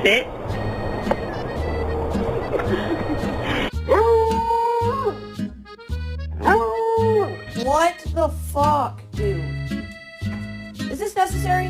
Sit. What the fuck, dude? Is this necessary?